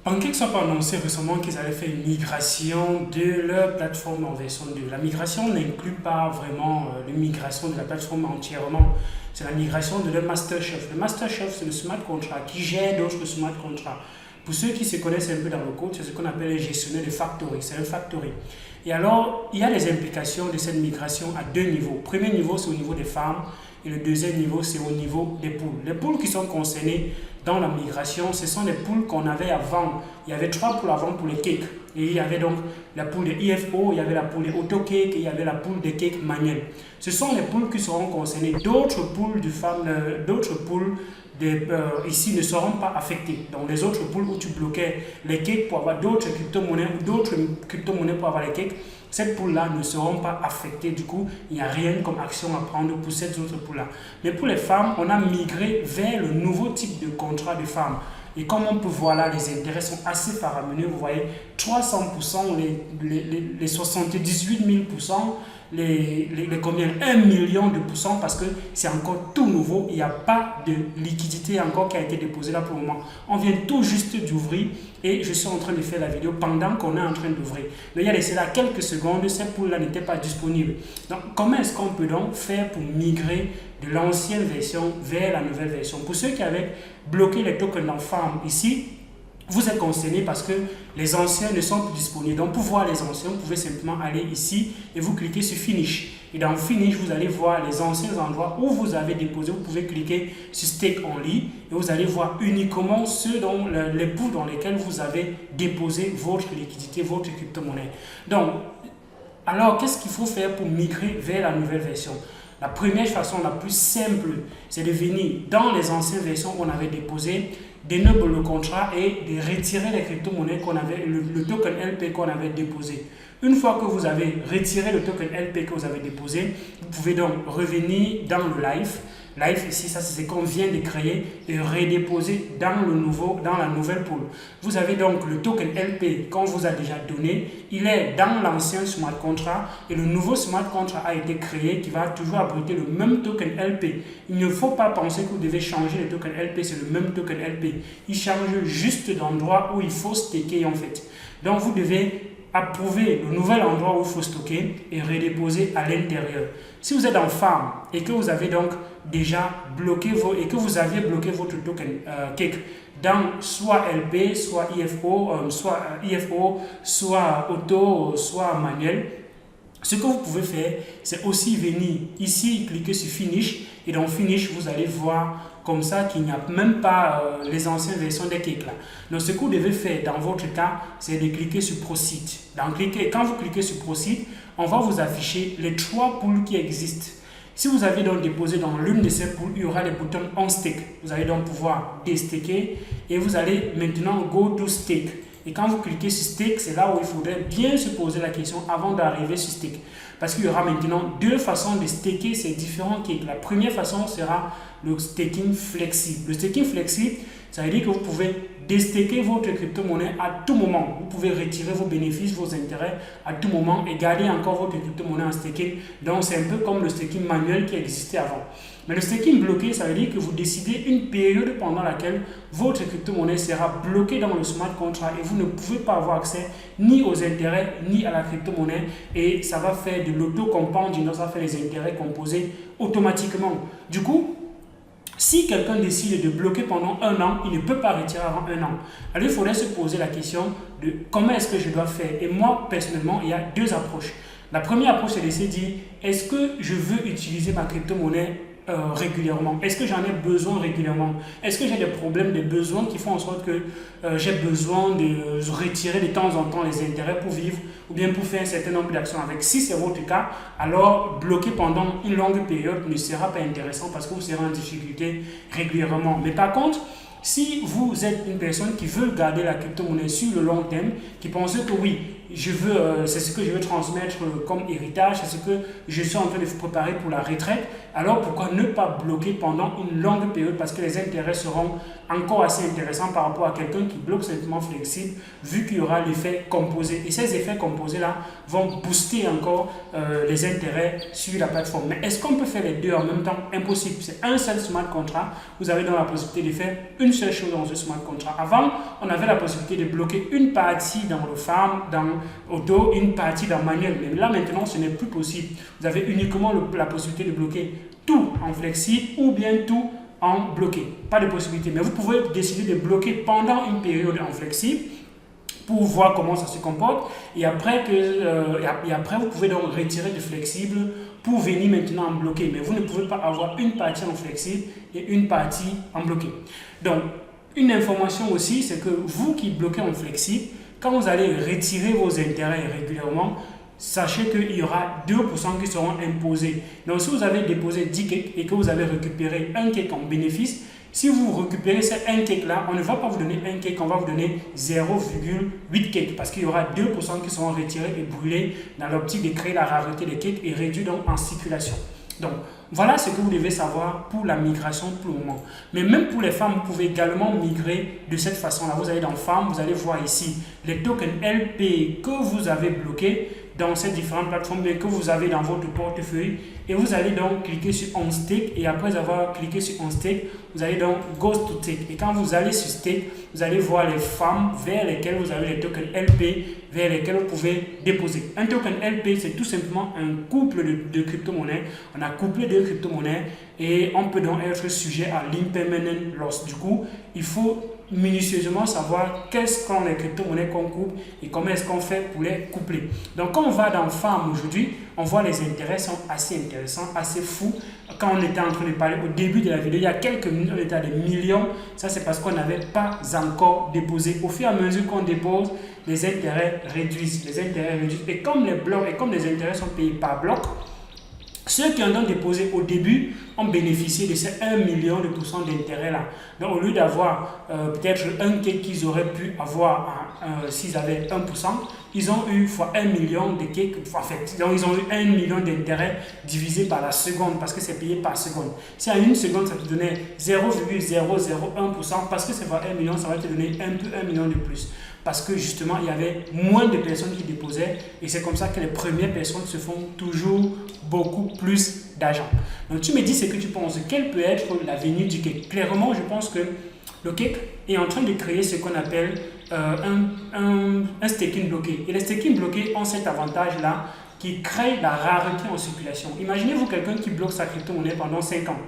PancakeSwap a annoncé récemment qu'ils allaient faire une migration de leur plateforme en version 2. La migration n'inclut pas vraiment une migration de la plateforme entièrement. C'est la migration de leur master chef. Le master chef, c'est le smart contract qui gère d'autres smart contracts. Pour ceux qui se connaissent un peu dans le code, c'est ce qu'on appelle les gestionnaires de factory. C'est un factory. Et alors, il y a les implications de cette migration à deux niveaux. Le premier niveau, c'est au niveau des farms. Et le deuxième niveau, c'est au niveau des poules. Les poules qui sont concernées dans la migration, ce sont les poules qu'on avait avant. Il y avait 3 poules avant pour les cakes. Et il y avait donc la poule de IFO, il y avait la poule de AutoCake et il y avait la poule de cake manuel. Ce sont les poules qui seront concernées. D'autres poules de femmes, d'autres poules ici ne seront pas affectées. Donc les autres poules où tu bloquais les cakes pour avoir d'autres crypto-monnaies ou d'autres crypto-monnaies pour avoir les cakes, ces poules-là ne seront pas affectées. Du coup, il n'y a rien comme action à prendre pour ces autres poules-là. Mais pour les femmes, on a migré vers le nouveau type de contrat de femmes. Et comme on peut voir là, les intérêts sont assez faramineux. Vous voyez, 300%, les 78 000%, combien 1 million de pourcents parce que c'est encore tout nouveau. Il n'y a pas de liquidité encore qui a été déposée là pour le moment. On vient tout juste d'ouvrir et je suis en train de faire la vidéo pendant qu'on est en train d'ouvrir. Mais il y a laissé là quelques secondes, ces poules-là n'étaient pas disponibles. Donc, comment est-ce qu'on peut donc faire pour migrer de l'ancienne version vers la nouvelle version? Pour ceux qui avaient bloqué les tokens dans Farm ici, vous êtes concerné parce que les anciens ne sont plus disponibles. Donc pour voir les anciens, vous pouvez simplement aller ici et vous cliquez sur Finish. Et dans Finish, vous allez voir les anciens endroits où vous avez déposé. Vous pouvez cliquer sur Stake Only et vous allez voir uniquement ceux dont les bouts dans lesquels vous avez déposé votre liquidité, votre crypto-monnaie. Donc, alors qu'est-ce qu'il faut faire pour migrer vers la nouvelle version? La première façon, la plus simple, c'est de venir dans les anciennes versions où on avait déposé, d'énable le contrat et de retirer les crypto-monnaies qu'on avait, le token LP qu'on avait déposé. Une fois que vous avez retiré le token LP que vous avez déposé, vous pouvez donc revenir dans le live. Live ici, ça c'est ce qu'on vient de créer et redéposer dans la nouvelle pool. Vous avez donc le token LP qu'on vous a déjà donné. Il est dans l'ancien smart contract et le nouveau smart contract a été créé qui va toujours abriter le même token LP. Il ne faut pas penser que vous devez changer le token LP, c'est le même token LP. Il change juste d'endroit où il faut staker en fait. Donc vous devez approuver le nouvel endroit où il faut stocker et redéposer à l'intérieur. Si vous êtes en farm et que vous avez donc déjà bloqué vous aviez bloqué votre token cake dans soit LP, soit IFO, soit auto, soit manuel, ce que vous pouvez faire, c'est aussi venir ici, cliquer sur Finish et dans Finish, vous allez voir comme ça qu'il n'y a même pas les anciennes versions des cakes là. Donc ce que vous devez faire dans votre cas, c'est de cliquer sur Proceed. Quand vous cliquez sur Proceed, on va vous afficher les 3 pools qui existent. Si vous avez donc déposé dans l'une de ces pools, il y aura les boutons On Stake. Vous allez donc pouvoir déstaker et vous allez maintenant Go to Stake. Et quand vous cliquez sur Stake, c'est là où il faudrait bien se poser la question avant d'arriver sur Stake. Parce qu'il y aura maintenant 2 façons de staker ces différents cakes. La première façon sera le staking flexible. Le staking flexible, ça veut dire que vous pouvez déstaker votre crypto-monnaie à tout moment. Vous pouvez retirer vos bénéfices, vos intérêts à tout moment et garder encore votre crypto-monnaie en staking. Donc c'est un peu comme le staking manuel qui existait avant. Mais le staking bloqué, ça veut dire que vous décidez une période pendant laquelle votre crypto-monnaie sera bloquée dans le smart contract et vous ne pouvez pas avoir accès ni aux intérêts ni à la crypto-monnaie et ça va faire de l'auto-compounding, donc ça va faire les intérêts composés automatiquement. Du coup, si quelqu'un décide de bloquer pendant 1 an, il ne peut pas retirer avant 1 an. Alors il faudrait se poser la question de comment est-ce que je dois faire. Et moi, personnellement, il y a 2 approches. La première approche, c'est de se dire, est-ce que je veux utiliser ma crypto-monnaie régulièrement? Est-ce que j'en ai besoin régulièrement? Est-ce que j'ai des problèmes, des besoins qui font en sorte que j'ai besoin de retirer de temps en temps les intérêts pour vivre ou bien pour faire un certain nombre d'actions avec? Si c'est votre cas, alors bloquer pendant une longue période ne sera pas intéressant parce que vous serez en difficulté régulièrement. Mais par contre, si vous êtes une personne qui veut garder la crypto-monnaie sur le long terme, qui pense que oui, c'est ce que je veux transmettre comme héritage, c'est ce que je suis en train de préparer pour la retraite, alors pourquoi ne pas bloquer pendant une longue période, parce que les intérêts seront encore assez intéressants par rapport à quelqu'un qui bloque simplement flexible, vu qu'il y aura l'effet composé. Et ces effets composés-là vont booster encore les intérêts sur la plateforme. Mais est-ce qu'on peut faire les deux en même temps? Impossible. C'est un seul smart contract. Vous avez donc la possibilité de faire une seule chose dans un smart contract. Avant, on avait la possibilité de bloquer une partie dans le farm, dans auto, une partie dans manuel. Mais là, maintenant, ce n'est plus possible. Vous avez uniquement la possibilité de bloquer tout en flexible ou bien tout en bloqué. Pas de possibilité. Mais vous pouvez décider de bloquer pendant une période en flexible pour voir comment ça se comporte. Et après, vous pouvez donc retirer du flexible pour venir maintenant en bloqué. Mais vous ne pouvez pas avoir une partie en flexible et une partie en bloqué. Donc, une information aussi, c'est que vous qui bloquez en flexible, quand vous allez retirer vos intérêts régulièrement, sachez qu'il y aura 2% qui seront imposés. Donc, si vous avez déposé 10 cakes et que vous avez récupéré un cake en bénéfice, si vous récupérez ces 1 cake-là, on ne va pas vous donner 1 cake, on va vous donner 0,8 cake parce qu'il y aura 2% qui seront retirés et brûlés dans l'optique de créer la rareté des cakes et réduit donc en circulation. Donc, voilà ce que vous devez savoir pour la migration pour le moment. Mais même pour les femmes, vous pouvez également migrer de cette façon-là. Vous allez dans Femmes, vous allez voir ici les tokens LP que vous avez bloqués dans ces différentes plateformes que vous avez dans votre portefeuille et vous allez donc cliquer sur On Stake et après avoir cliqué sur On Stake, vous allez donc Go to Stake et quand vous allez sur Stake, vous allez voir les femmes vers lesquelles vous avez les tokens LP vers lesquels vous pouvez déposer. Un token LP, c'est tout simplement un couple de crypto-monnaies. On a couplé deux crypto-monnaies et on peut donc être sujet à l'impermanent loss. Du coup, il faut minutieusement savoir qu'est-ce qu'on les crypto-monnaies qu'on couple et comment est-ce qu'on fait pour les coupler. Donc, quand on va dans Farm aujourd'hui, on voit les intérêts sont assez intéressants, assez fous. Quand on était en train de parler au début de la vidéo, il y a quelques minutes, on était à des millions. Ça, c'est parce qu'on n'avait pas encore déposé. Au fur et à mesure qu'on dépose, les intérêts réduisent. Les intérêts réduisent. Et comme les blocs et comme les intérêts sont payés par bloc, ceux qui en ont déposé au début ont bénéficié de ces 1 million de pourcents d'intérêt là. Donc au lieu d'avoir peut-être un cake qu'ils auraient pu avoir s'ils avaient 1%, ils ont eu fois 1 million de cakes, en fait, donc ils ont eu 1 million d'intérêt divisé par la seconde parce que c'est payé par seconde. Si à une seconde ça te donnait 0,001%, parce que c'est fois 1 million, ça va te donner un peu 1 million de plus. Parce que justement, il y avait moins de personnes qui déposaient et c'est comme ça que les premières personnes se font toujours beaucoup plus d'argent. Donc tu me dis ce que tu penses, quel peut être l'avenir du cake? Clairement, je pense que le cake est en train de créer ce qu'on appelle un staking bloqué. Et les staking bloqués ont cet avantage-là qui crée la rareté en circulation. Imaginez-vous quelqu'un qui bloque sa crypto-monnaie pendant 5 ans.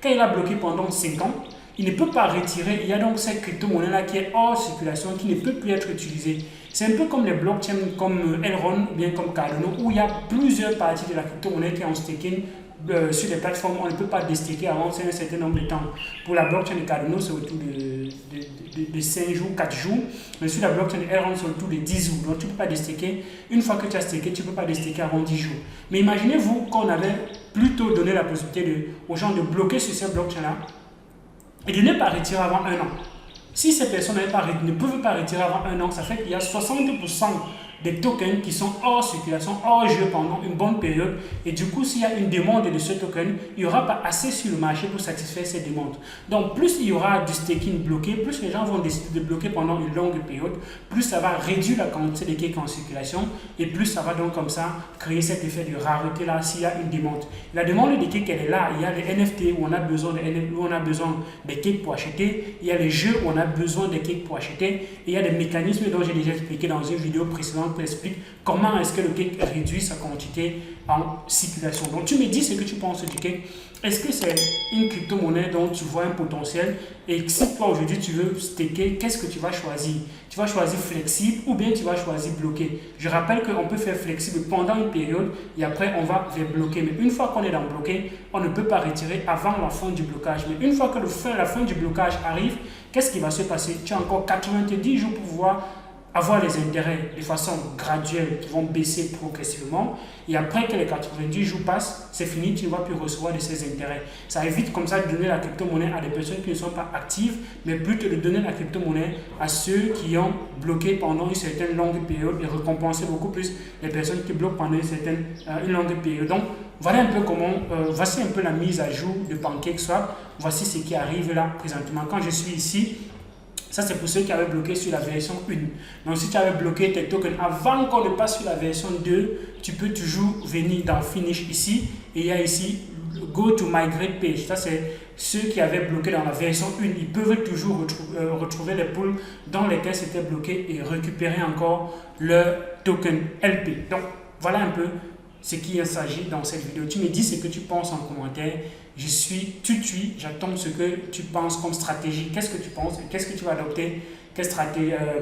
Quand il a bloqué pendant 5 ans, il ne peut pas retirer. Il y a donc cette crypto-monnaie-là qui est hors circulation, qui ne peut plus être utilisée. C'est un peu comme les blockchains comme Elrond ou bien comme Cardano, où il y a plusieurs parties de la crypto-monnaie qui ont staking sur les plateformes. On ne peut pas déstaker avant un certain nombre de temps. Pour la blockchain de Cardano, c'est autour de 5 jours, 4 jours. Mais sur la blockchain de Elrond, c'est autour de 10 jours. Donc tu ne peux pas déstaker. Une fois que tu as staké, tu ne peux pas déstaker avant 10 jours. Mais imaginez-vous qu'on avait plutôt donné la possibilité aux gens de bloquer sur ces blockchains-là et de ne pas retirer avant 1 an. Si ces personnes ne peuvent pas retirer avant 1 an, ça fait qu'il y a 60% des tokens qui sont hors circulation, hors jeu pendant une bonne période. Et du coup, s'il y a une demande de ce token, il n'y aura pas assez sur le marché pour satisfaire ces demandes. Donc, plus il y aura du staking bloqué, plus les gens vont décider de bloquer pendant une longue période, plus ça va réduire la quantité de cakes en circulation et plus ça va donc comme ça créer cet effet de rareté là s'il y a une demande. La demande des cakes, elle est là. Il y a les NFT où on a besoin des cakes pour acheter. Il y a les jeux où on a besoin des cakes pour acheter. Et il y a des mécanismes dont j'ai déjà expliqué dans une vidéo précédente qui explique comment est-ce que le cake réduit sa quantité en circulation. Donc tu me dis ce que tu penses du cake. Est-ce que c'est une crypto-monnaie dont tu vois un potentiel? Et si toi aujourd'hui tu veux staker, qu'est-ce que tu vas choisir? Tu vas choisir flexible ou bien tu vas choisir bloqué? Je rappelle qu'on peut faire flexible pendant une période et après on va vers bloqué. Mais une fois qu'on est dans bloqué, on ne peut pas retirer avant la fin du blocage. Mais une fois que la fin du blocage arrive, qu'est-ce qui va se passer? Tu as encore 90 jours pour pouvoir avoir les intérêts de façon graduelle qui vont baisser progressivement. Et après que les 90 jours passent, c'est fini, tu ne vas plus recevoir de ces intérêts. Ça évite comme ça de donner la crypto-monnaie à des personnes qui ne sont pas actives, mais plutôt de donner la crypto-monnaie à ceux qui ont bloqué pendant une certaine longue période et récompenser beaucoup plus les personnes qui bloquent pendant une longue période. Donc, voilà un peu comment, voici un peu la mise à jour de PancakeSwap. Voici ce qui arrive là présentement. Quand je suis ici, ça, c'est pour ceux qui avaient bloqué sur la version 1. Donc, si tu avais bloqué tes tokens avant qu'on ne passe sur la version 2, tu peux toujours venir dans Finish ici. Et il y a ici Go to Migrate Page. Ça, c'est ceux qui avaient bloqué dans la version 1. Ils peuvent toujours retrouver les pools dans lesquels c'était bloqué et récupérer encore leur token LP. Donc, voilà un peu ce qu'il s'agit dans cette vidéo. Tu me dis ce que tu penses en commentaire. Je suis tutui, j'attends ce que tu penses comme stratégie. Qu'est-ce que tu penses et qu'est-ce que tu vas adopter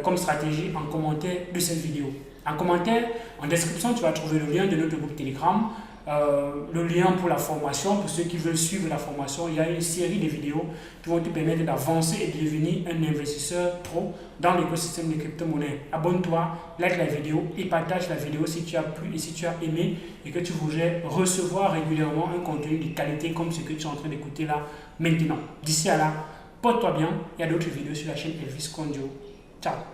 comme stratégie en commentaire de cette vidéo. En commentaire, en description, tu vas trouver le lien de notre groupe Telegram, le lien pour la formation. Pour ceux qui veulent suivre la formation, il y a une série de vidéos qui vont te permettre d'avancer et de devenir un investisseur pro dans l'écosystème des crypto-monnaies. Abonne-toi, like la vidéo et partage la vidéo si tu as plu et si tu as aimé et que tu voudrais recevoir régulièrement un contenu de qualité comme ce que tu es en train d'écouter là maintenant. D'ici à là, porte-toi bien. Il y a d'autres vidéos sur la chaîne Elvis Condio. Ciao.